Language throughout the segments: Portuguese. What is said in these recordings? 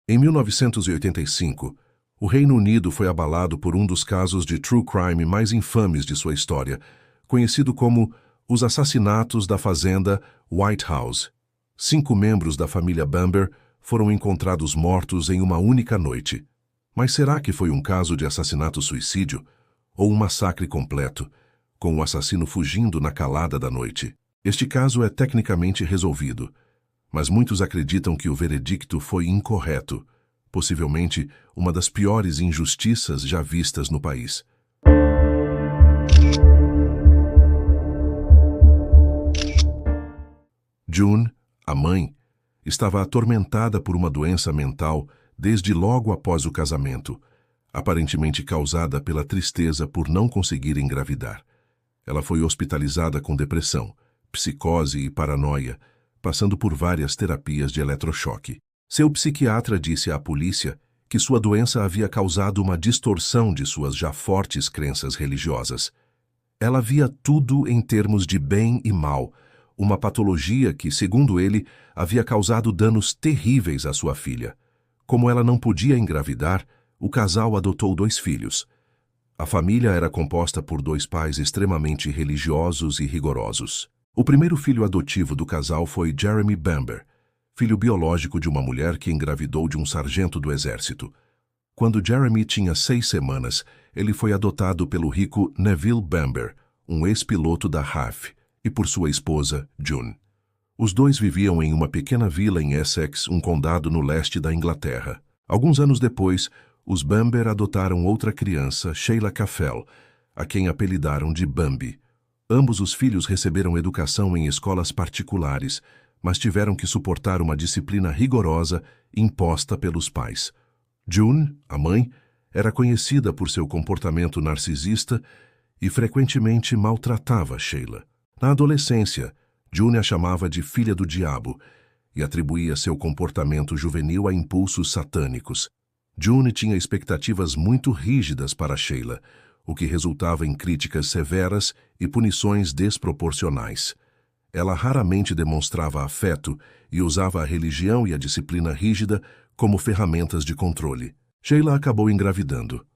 Em 1985, o Reino Unido foi abalado por um dos casos de true crime mais infames de sua história, conhecido como os assassinatos da fazenda White House. 5 membros da família Bamber foram encontrados mortos em uma única noite. Mas será que foi um caso de assassinato-suicídio ou um massacre completo, com o assassino fugindo na calada da noite? Este caso é tecnicamente resolvido, mas muitos acreditam que o veredicto foi incorreto, possivelmente uma das piores injustiças já vistas no país. June, a mãe, estava atormentada por uma doença mental desde logo após o casamento, aparentemente causada pela tristeza por não conseguir engravidar. Ela foi hospitalizada com depressão, psicose e paranoia, passando por várias terapias de eletrochoque. Seu psiquiatra disse à polícia que sua doença havia causado uma distorção de suas já fortes crenças religiosas. Ela via tudo em termos de bem e mal, uma patologia que, segundo ele, havia causado danos terríveis à sua filha. Como ela não podia engravidar, o casal adotou 2 filhos. A família era composta por 2 pais extremamente religiosos e rigorosos. O primeiro filho adotivo do casal foi Jeremy Bamber, filho biológico de uma mulher que engravidou de um sargento do exército. Quando Jeremy tinha 6 semanas, ele foi adotado pelo rico Neville Bamber, um ex-piloto da RAF, e por sua esposa, June. Os 2 viviam em uma pequena vila em Essex, um condado no leste da Inglaterra. Alguns anos depois, os Bamber adotaram outra criança, Sheila Caffell, a quem apelidaram de Bambi. Ambos os filhos receberam educação em escolas particulares, mas tiveram que suportar uma disciplina rigorosa imposta pelos pais. June, a mãe, era conhecida por seu comportamento narcisista e frequentemente maltratava Sheila. Na adolescência, June a chamava de filha do diabo e atribuía seu comportamento juvenil a impulsos satânicos. June tinha expectativas muito rígidas para Sheila, o que resultava em críticas severas e punições desproporcionais. Ela raramente demonstrava afeto e usava a religião e a disciplina rígida como ferramentas de controle. Sheila acabou engravidando.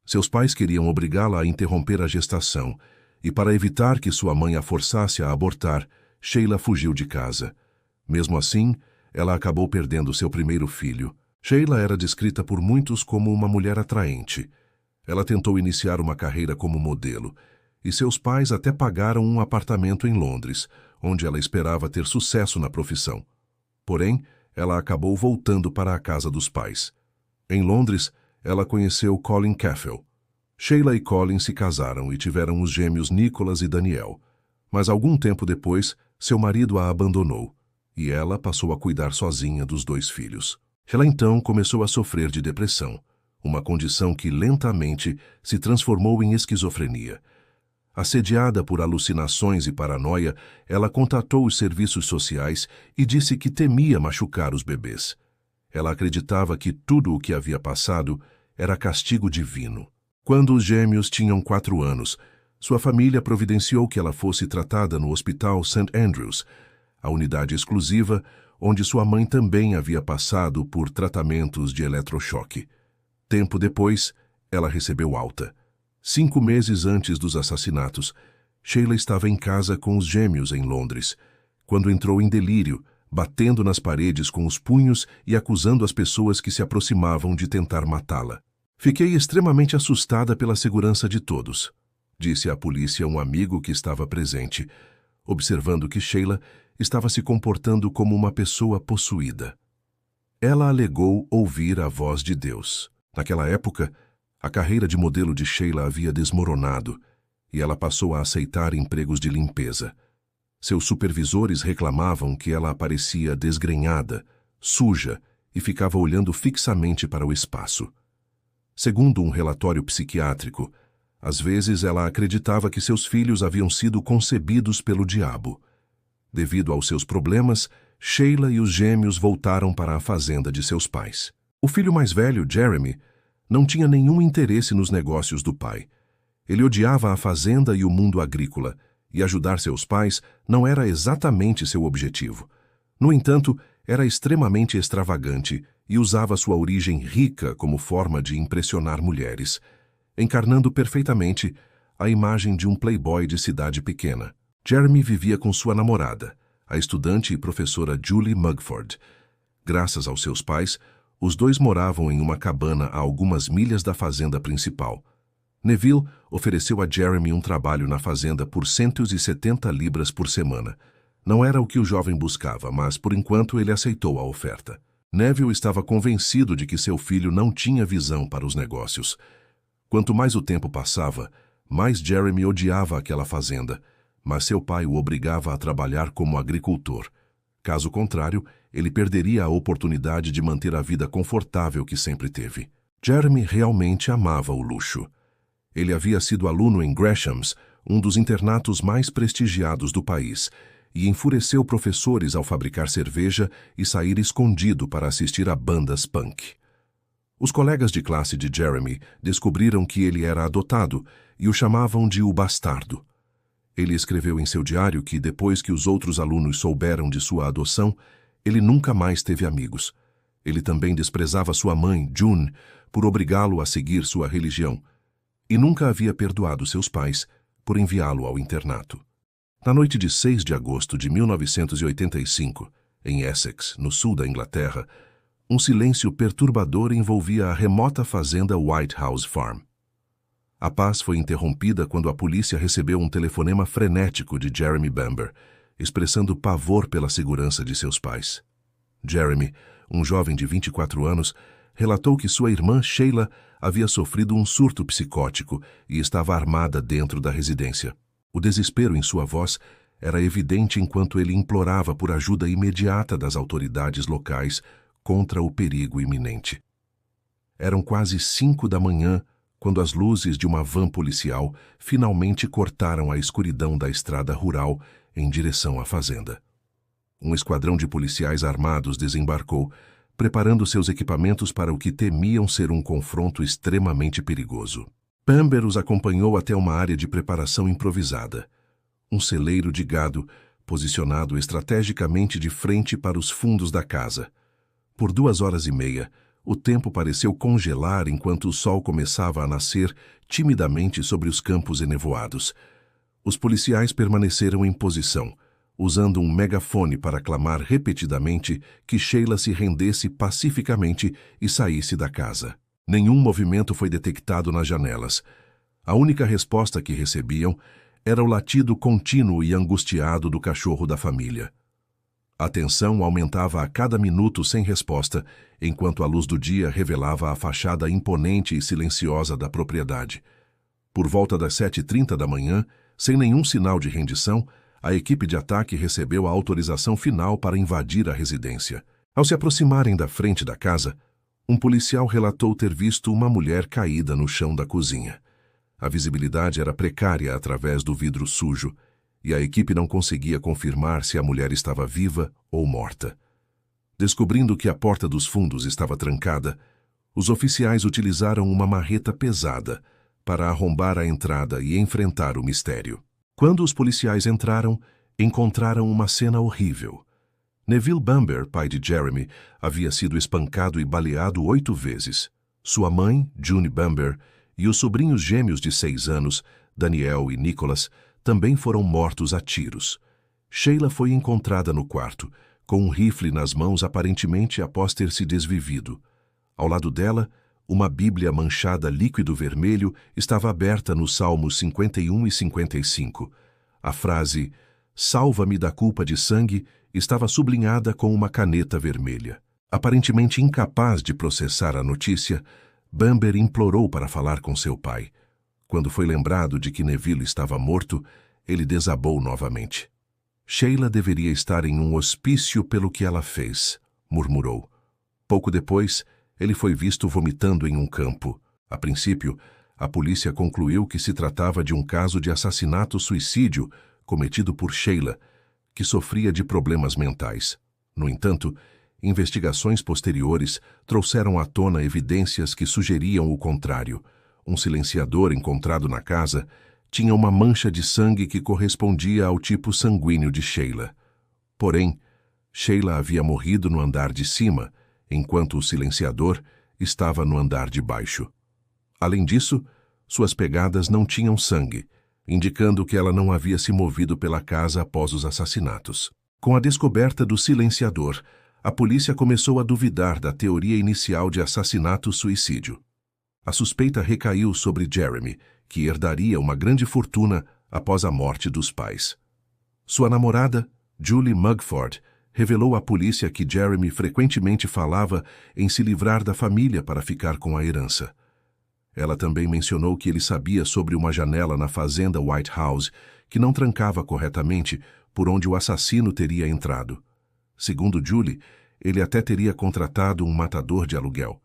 Seus pais queriam obrigá-la a interromper a gestação, e para evitar que sua mãe a forçasse a abortar, Sheila fugiu de casa. Mesmo assim, ela acabou perdendo seu primeiro filho. Sheila era descrita por muitos como uma mulher atraente. Ela tentou iniciar uma carreira como modelo, e seus pais até pagaram um apartamento em Londres, onde ela esperava ter sucesso na profissão. Porém, ela acabou voltando para a casa dos pais. Em Londres, ela conheceu Colin Caffell. Sheila e Colin se casaram e tiveram os gêmeos Nicholas e Daniel. Mas algum tempo depois, seu marido a abandonou, e ela passou a cuidar sozinha dos 2 filhos. Ela então começou a sofrer de depressão, uma condição que lentamente se transformou em esquizofrenia. Assediada por alucinações e paranoia, ela contatou os serviços sociais e disse que temia machucar os bebês. Ela acreditava que tudo o que havia passado era castigo divino. Quando os gêmeos tinham 4 anos, sua família providenciou que ela fosse tratada no Hospital St. Andrews, a unidade exclusiva onde sua mãe também havia passado por tratamentos de eletrochoque. Tempo depois, ela recebeu alta. 5 meses antes dos assassinatos, Sheila estava em casa com os gêmeos em Londres, quando entrou em delírio, batendo nas paredes com os punhos e acusando as pessoas que se aproximavam de tentar matá-la. Fiquei extremamente assustada pela segurança de todos, disse à polícia um amigo que estava presente, observando que Sheila estava se comportando como uma pessoa possuída. Ela alegou ouvir a voz de Deus. Naquela época, a carreira de modelo de Sheila havia desmoronado e ela passou a aceitar empregos de limpeza. Seus supervisores reclamavam que ela aparecia desgrenhada, suja e ficava olhando fixamente para o espaço. Segundo um relatório psiquiátrico, às vezes ela acreditava que seus filhos haviam sido concebidos pelo diabo. Devido aos seus problemas, Sheila e os gêmeos voltaram para a fazenda de seus pais. O filho mais velho, Jeremy, não tinha nenhum interesse nos negócios do pai. Ele odiava a fazenda e o mundo agrícola, e ajudar seus pais não era exatamente seu objetivo. No entanto, era extremamente extravagante e usava sua origem rica como forma de impressionar mulheres, encarnando perfeitamente a imagem de um playboy de cidade pequena. Jeremy vivia com sua namorada, a estudante e professora Julie Mugford. Graças aos seus pais, os dois moravam em uma cabana a algumas milhas da fazenda principal. Neville ofereceu a Jeremy um trabalho na fazenda por 170 libras por semana. Não era o que o jovem buscava, mas por enquanto ele aceitou a oferta. Neville estava convencido de que seu filho não tinha visão para os negócios. Quanto mais o tempo passava, mais Jeremy odiava aquela fazenda, mas seu pai o obrigava a trabalhar como agricultor. Caso contrário, ele perderia a oportunidade de manter a vida confortável que sempre teve. Jeremy realmente amava o luxo. Ele havia sido aluno em Gresham's, um dos internatos mais prestigiados do país, e enfureceu professores ao fabricar cerveja e sair escondido para assistir a bandas punk. Os colegas de classe de Jeremy descobriram que ele era adotado e o chamavam de o bastardo. Ele escreveu em seu diário que, depois que os outros alunos souberam de sua adoção, ele nunca mais teve amigos. Ele também desprezava sua mãe, June, por obrigá-lo a seguir sua religião, e nunca havia perdoado seus pais por enviá-lo ao internato. Na noite de 6 de agosto de 1985, em Essex, no sul da Inglaterra, um silêncio perturbador envolvia a remota fazenda White House Farm. A paz foi interrompida quando a polícia recebeu um telefonema frenético de Jeremy Bamber, expressando pavor pela segurança de seus pais. Jeremy, um jovem de 24 anos, relatou que sua irmã Sheila havia sofrido um surto psicótico e estava armada dentro da residência. O desespero em sua voz era evidente enquanto ele implorava por ajuda imediata das autoridades locais contra o perigo iminente. Eram quase 5 da manhã quando as luzes de uma van policial finalmente cortaram a escuridão da estrada rural em direção à fazenda. Um esquadrão de policiais armados desembarcou, preparando seus equipamentos para o que temiam ser um confronto extremamente perigoso. Bamber os acompanhou até uma área de preparação improvisada, um celeiro de gado posicionado estrategicamente de frente para os fundos da casa. Por 2 horas e meia, o tempo pareceu congelar enquanto o sol começava a nascer timidamente sobre os campos enevoados. Os policiais permaneceram em posição, usando um megafone para clamar repetidamente que Sheila se rendesse pacificamente e saísse da casa. Nenhum movimento foi detectado nas janelas. A única resposta que recebiam era o latido contínuo e angustiado do cachorro da família. A tensão aumentava a cada minuto sem resposta, enquanto a luz do dia revelava a fachada imponente e silenciosa da propriedade. Por volta das 7h30 da manhã, sem nenhum sinal de rendição, a equipe de ataque recebeu a autorização final para invadir a residência. Ao se aproximarem da frente da casa, um policial relatou ter visto uma mulher caída no chão da cozinha. A visibilidade era precária através do vidro sujo, e a equipe não conseguia confirmar se a mulher estava viva ou morta. Descobrindo que a porta dos fundos estava trancada, os oficiais utilizaram uma marreta pesada para arrombar a entrada e enfrentar o mistério. Quando os policiais entraram, encontraram uma cena horrível. Neville Bamber, pai de Jeremy, havia sido espancado e baleado 8 vezes. Sua mãe, June Bamber, e os sobrinhos gêmeos de 6 anos, Daniel e Nicholas, também foram mortos a tiros. Sheila foi encontrada no quarto, com um rifle nas mãos aparentemente após ter se desvivido. Ao lado dela, uma Bíblia manchada líquido vermelho estava aberta nos Salmos 51 e 55. A frase "Salva-me da culpa de sangue" estava sublinhada com uma caneta vermelha. Aparentemente incapaz de processar a notícia, Bamber implorou para falar com seu pai. Quando foi lembrado de que Neville estava morto, ele desabou novamente. Sheila deveria estar em um hospício pelo que ela fez, murmurou. Pouco depois, ele foi visto vomitando em um campo. A princípio, a polícia concluiu que se tratava de um caso de assassinato-suicídio cometido por Sheila, que sofria de problemas mentais. No entanto, investigações posteriores trouxeram à tona evidências que sugeriam o contrário. Um silenciador encontrado na casa tinha uma mancha de sangue que correspondia ao tipo sanguíneo de Sheila. Porém, Sheila havia morrido no andar de cima, enquanto o silenciador estava no andar de baixo. Além disso, suas pegadas não tinham sangue, indicando que ela não havia se movido pela casa após os assassinatos. Com a descoberta do silenciador, a polícia começou a duvidar da teoria inicial de assassinato-suicídio. A suspeita recaiu sobre Jeremy, que herdaria uma grande fortuna após a morte dos pais. Sua namorada, Julie Mugford, revelou à polícia que Jeremy frequentemente falava em se livrar da família para ficar com a herança. Ela também mencionou que ele sabia sobre uma janela na fazenda White House que não trancava corretamente, por onde o assassino teria entrado. Segundo Julie, ele até teria contratado um matador de aluguel,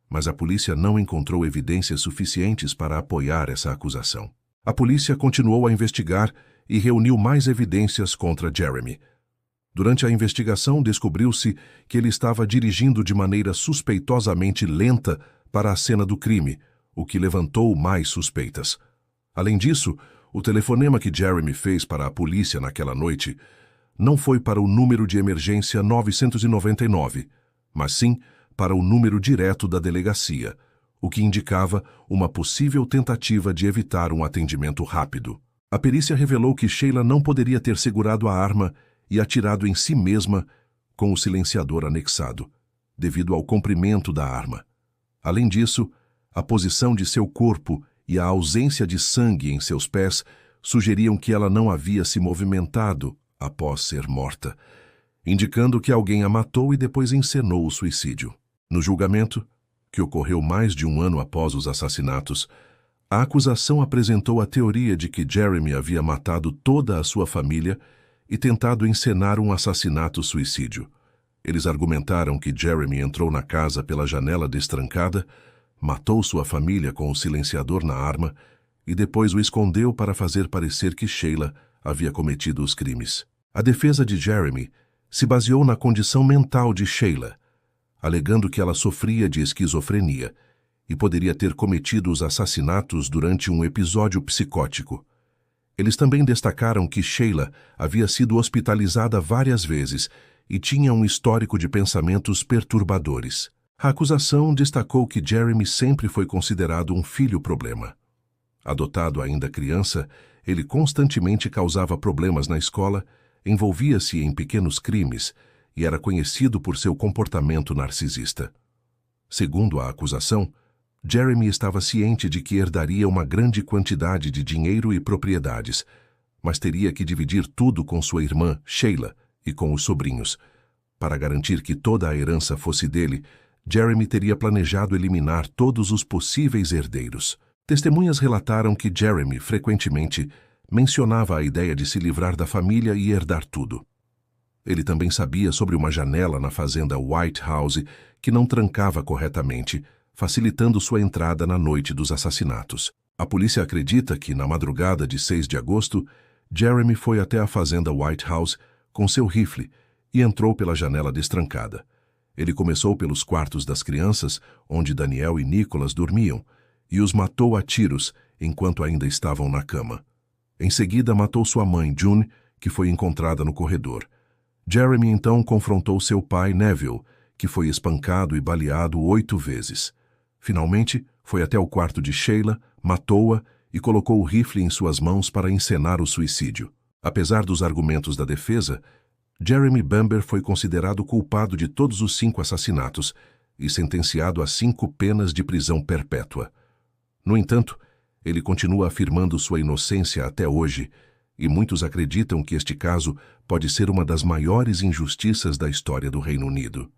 mas a polícia não encontrou evidências suficientes para apoiar essa acusação. A polícia continuou a investigar e reuniu mais evidências contra Jeremy. Durante a investigação, descobriu-se que ele estava dirigindo de maneira suspeitosamente lenta para a cena do crime, o que levantou mais suspeitas. Além disso, o telefonema que Jeremy fez para a polícia naquela noite não foi para o número de emergência 999, mas sim para o número direto da delegacia, o que indicava uma possível tentativa de evitar um atendimento rápido. A perícia revelou que Sheila não poderia ter segurado a arma e atirado em si mesma com o silenciador anexado, devido ao comprimento da arma. Além disso, a posição de seu corpo e a ausência de sangue em seus pés sugeriam que ela não havia se movimentado após ser morta, indicando que alguém a matou e depois encenou o suicídio. No julgamento, que ocorreu mais de um ano após os assassinatos, a acusação apresentou a teoria de que Jeremy havia matado toda a sua família e tentado encenar um assassinato-suicídio. Eles argumentaram que Jeremy entrou na casa pela janela destrancada, matou sua família com o silenciador na arma e depois o escondeu para fazer parecer que Sheila havia cometido os crimes. A defesa de Jeremy se baseou na condição mental de Sheila, alegando que ela sofria de esquizofrenia e poderia ter cometido os assassinatos durante um episódio psicótico. Eles também destacaram que Sheila havia sido hospitalizada várias vezes e tinha um histórico de pensamentos perturbadores. A acusação destacou que Jeremy sempre foi considerado um filho-problema. Adotado ainda criança, ele constantemente causava problemas na escola, envolvia-se em pequenos crimes e era conhecido por seu comportamento narcisista. Segundo a acusação, Jeremy estava ciente de que herdaria uma grande quantidade de dinheiro e propriedades, mas teria que dividir tudo com sua irmã, Sheila, e com os sobrinhos. Para garantir que toda a herança fosse dele, Jeremy teria planejado eliminar todos os possíveis herdeiros. Testemunhas relataram que Jeremy, frequentemente, mencionava a ideia de se livrar da família e herdar tudo. Ele também sabia sobre uma janela na fazenda White House que não trancava corretamente, facilitando sua entrada na noite dos assassinatos. A polícia acredita que, na madrugada de 6 de agosto, Jeremy foi até a fazenda White House com seu rifle e entrou pela janela destrancada. Ele começou pelos quartos das crianças, onde Daniel e Nicholas dormiam, e os matou a tiros enquanto ainda estavam na cama. Em seguida, matou sua mãe, June, que foi encontrada no corredor. Jeremy então confrontou seu pai, Neville, que foi espancado e baleado 8 vezes. Finalmente, foi até o quarto de Sheila, matou-a e colocou o rifle em suas mãos para encenar o suicídio. Apesar dos argumentos da defesa, Jeremy Bamber foi considerado culpado de todos os 5 assassinatos e sentenciado a 5 penas de prisão perpétua. No entanto, ele continua afirmando sua inocência até hoje, e muitos acreditam que este caso pode ser uma das maiores injustiças da história do Reino Unido.